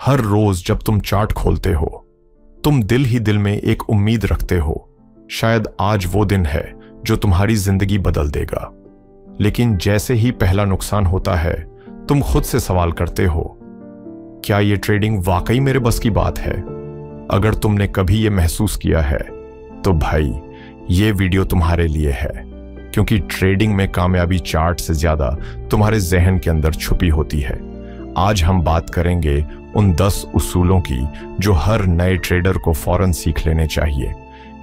हर रोज जब तुम चार्ट खोलते हो, तुम दिल ही दिल में एक उम्मीद रखते हो, शायद आज वो दिन है जो तुम्हारी जिंदगी बदल देगा। लेकिन जैसे ही पहला नुकसान होता है, तुम खुद से सवाल करते हो, क्या ये ट्रेडिंग वाकई मेरे बस की बात है? अगर तुमने कभी ये महसूस किया है, तो भाई ये वीडियो तुम्हारे लिए है, क्योंकि ट्रेडिंग में कामयाबी चार्ट से ज्यादा तुम्हारे जहन के अंदर छुपी होती है। आज हम बात करेंगे उन 10 उसूलों की जो हर नए ट्रेडर को फौरन सीख लेने चाहिए।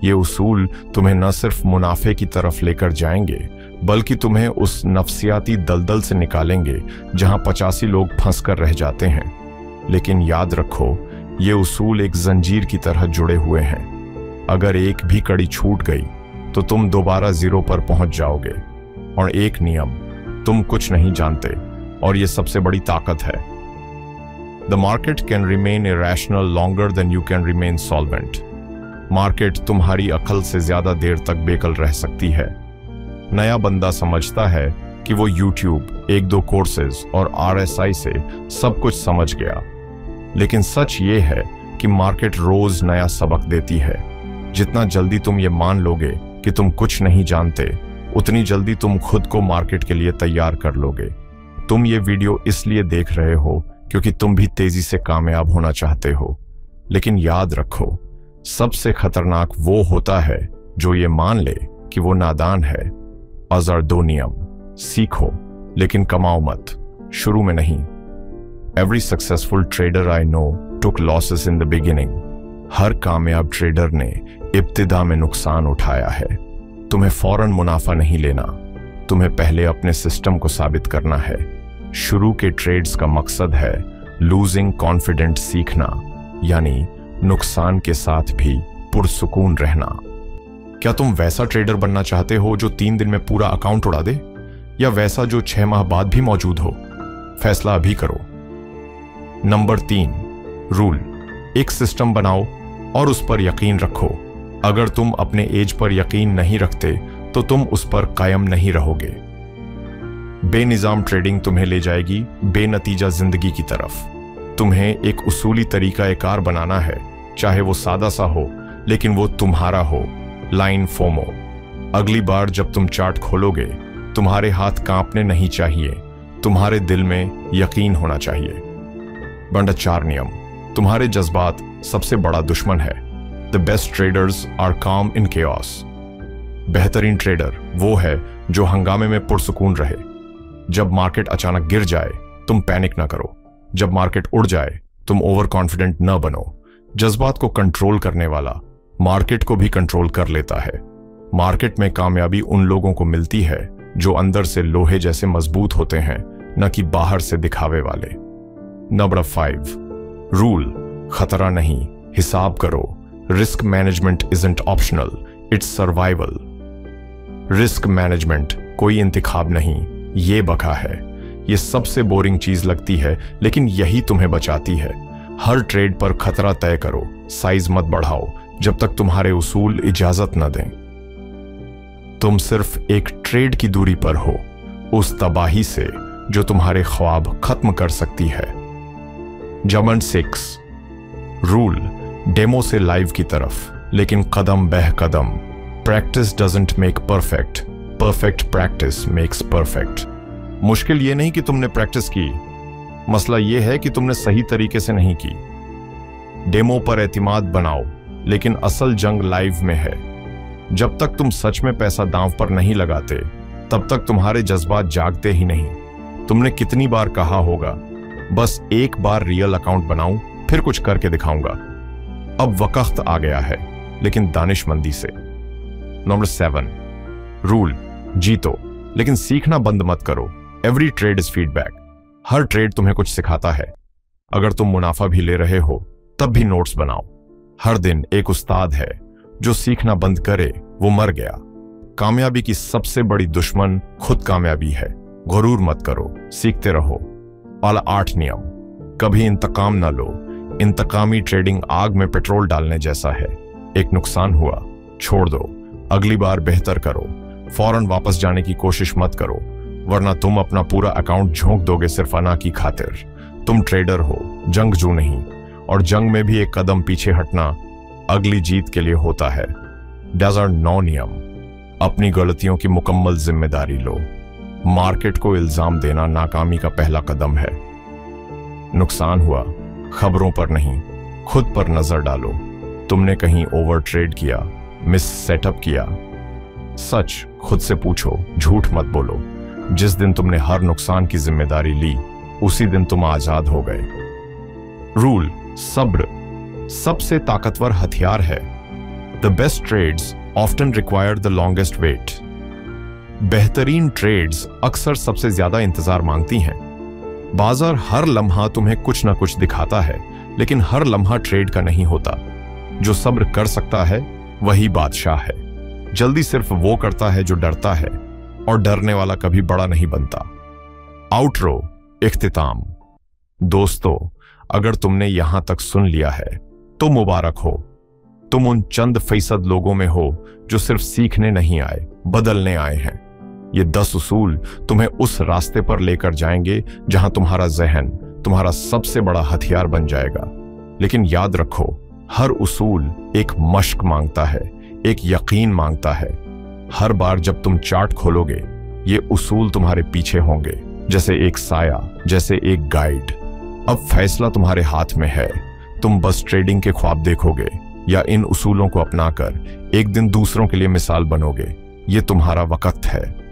ये उसूल तुम्हें न सिर्फ मुनाफे की तरफ लेकर जाएंगे, बल्कि तुम्हें उस नफ्सियाती दलदल से निकालेंगे जहां 85 लोग फंस कर रह जाते हैं। लेकिन याद रखो, ये उसूल एक जंजीर की तरह जुड़े हुए हैं। अगर एक भी कड़ी छूट गई तो तुम दोबारा जीरो पर पहुंच जाओगे। और एक नियम, तुम कुछ नहीं जानते, और ये सबसे बड़ी ताकत है। The market can remain irrational longer than you can remain solvent. Market तुम्हारी अकल से ज्यादा देर तक बेकल रह सकती है। नया बंदा समझता है कि वो YouTube, 1-2 कोर्सेज और RSI से सब कुछ समझ गया, लेकिन सच ये है कि मार्केट रोज नया सबक देती है। जितना जल्दी तुम ये मान लोगे कि तुम कुछ नहीं जानते, उतनी जल्दी तुम खुद को मार्केट के लिए तैयार कर लोगे। तुम ये वीडियो इसलिए देख रहे हो क्योंकि तुम भी तेजी से कामयाब होना चाहते हो। लेकिन याद रखो, सबसे खतरनाक वो होता है जो ये मान ले कि वो नादान है। अज़र 2 नियम, सीखो लेकिन कमाओ मत, शुरू में नहीं। Every successful trader I know took losses in the beginning. हर कामयाब ट्रेडर ने इब्तिदा में नुकसान उठाया है। तुम्हें फौरन मुनाफा नहीं लेना, तुम्हें पहले अपने सिस्टम को साबित करना है। शुरू के ट्रेड्स का मकसद है लूजिंग कॉन्फिडेंट सीखना, यानी नुकसान के साथ भी पुरसुकून रहना। क्या तुम वैसा ट्रेडर बनना चाहते हो जो 3 दिन में पूरा अकाउंट उड़ा दे, या वैसा जो 6 माह बाद भी मौजूद हो? फैसला अभी करो। नंबर 3 रूल, एक सिस्टम बनाओ और उस पर यकीन रखो। अगर तुम अपने एज पर यकीन नहीं रखते तो तुम उस पर कायम नहीं रहोगे। बेनिजाम ट्रेडिंग तुम्हें ले जाएगी बेनतीजा जिंदगी की तरफ। तुम्हें एक उसूली तरीका-ए-कार बनाना है, चाहे वो सादा सा हो, लेकिन वो तुम्हारा हो। लाइन फोमो, अगली बार जब तुम चार्ट खोलोगे, तुम्हारे हाथ कांपने नहीं चाहिए, तुम्हारे दिल में यकीन होना चाहिए। बंडा 4 नियम, तुम्हारे जज्बात सबसे बड़ा दुश्मन है। द बेस्ट ट्रेडर्स आर काम इन केओस। बेहतरीन ट्रेडर वो है जो हंगामे में पुरसुकून रहे। जब मार्केट अचानक गिर जाए, तुम पैनिक ना करो। जब मार्केट उड़ जाए, तुम ओवर कॉन्फिडेंट न बनो। जज्बात को कंट्रोल करने वाला मार्केट को भी कंट्रोल कर लेता है। मार्केट में कामयाबी उन लोगों को मिलती है जो अंदर से लोहे जैसे मजबूत होते हैं, न कि बाहर से दिखावे वाले। नंबर 5 रूल, खतरा नहीं, हिसाब करो। Risk management isn't optional, it's survival. Risk management कोई इंतखाब नहीं, ये बका है। ये सबसे बोरिंग चीज लगती है, लेकिन यही तुम्हें बचाती है। हर ट्रेड पर खतरा तय करो, साइज मत बढ़ाओ जब तक तुम्हारे उसूल इजाजत न दें। तुम सिर्फ एक ट्रेड की दूरी पर हो उस तबाही से जो तुम्हारे ख्वाब खत्म कर सकती है। जमन 6 रूल, डेमो से लाइव की तरफ, लेकिन कदम बह कदम। Practice doesn't make perfect, perfect practice makes perfect. मुश्किल ये नहीं कि तुमने प्रैक्टिस की, मसला ये है कि तुमने सही तरीके से नहीं की। डेमो पर एतिमाद बनाओ, लेकिन असल जंग लाइव में है। जब तक तुम सच में पैसा दांव पर नहीं लगाते, तब तक तुम्हारे जज्बात जागते ही नहीं। तुमने कितनी बार कहा होगा, बस एक बार रियल अकाउंट बनाऊं, फिर कुछ करके दिखाऊंगा। अब वक्त आ गया है, लेकिन दानिशमंदी से। नंबर 7 रूल, जीतो लेकिन सीखना बंद मत करो। Every trade is feedback. Her trade तुम्हें कुछ सिखाता है। अगर तुम मुनाफा भी ले रहे हो, तब भी नोट्स बनाओ। हर दिन एक उस्ताद है, जो सीखना बंद करे वो मर गया। कामयाबी की सबसे बड़ी दुश्मन खुद कामयाबी है। गुरूर मत करो, सीखते रहो। वाला 8 नियम, कभी इंतकाम ना लो। इंतकामी ट्रेडिंग आग में पेट्रोल डालने जैसा है। एक नुकसान हुआ, छोड़ दो, अगली बार बेहतर करो। फौरन वापस जाने की कोशिश मत करो, वरना तुम अपना पूरा अकाउंट झोंक दोगे सिर्फ अना की खातिर। तुम ट्रेडर हो, जंगजू नहीं, और जंग में भी एक कदम पीछे हटना अगली जीत के लिए होता है। डेजर्ट 9 नियम। अपनी गलतियों की मुकम्मल जिम्मेदारी लो। मार्केट को इल्जाम देना नाकामी का पहला कदम है। नुकसान हुआ, खबरों पर नहीं, खुद पर नजर डालो। तुमने कहीं ओवर ट्रेड किया, मिस सेटअप किया? सच खुद से पूछो, झूठ मत बोलो। जिस दिन तुमने हर नुकसान की जिम्मेदारी ली, उसी दिन तुम आजाद हो गए। रूल, सब्र सबसे ताकतवर हथियार है। The best trades often require the longest wait. बेहतरीन ट्रेड्स अक्सर सबसे ज्यादा इंतजार मांगती हैं। बाजार हर लम्हा तुम्हें कुछ ना कुछ दिखाता है, लेकिन हर लम्हा ट्रेड का नहीं होता। जो सब्र कर सकता है वही बादशाह है। जल्दी सिर्फ वो करता है जो डरता है, और डरने वाला कभी बड़ा नहीं बनता। आउटरो, इख्तिताम। दोस्तों, अगर तुमने यहां तक सुन लिया है तो मुबारक हो। तुम उन चंद फीसद लोगों में हो जो सिर्फ सीखने नहीं आए, बदलने आए हैं। ये 10 उसूल तुम्हें उस रास्ते पर लेकर जाएंगे जहां तुम्हारा जहन तुम्हारा सबसे बड़ा हथियार बन जाएगा। लेकिन याद रखो, हर उसूल एक मश्क मांगता है, एक यकीन मांगता है। हर बार जब तुम चार्ट खोलोगे, ये उसूल तुम्हारे पीछे होंगे, जैसे एक साया, जैसे एक गाइड। अब फैसला तुम्हारे हाथ में है। तुम बस ट्रेडिंग के ख्वाब देखोगे या इन उसूलों को अपनाकर एक दिन दूसरों के लिए मिसाल बनोगे। ये तुम्हारा वक्त है।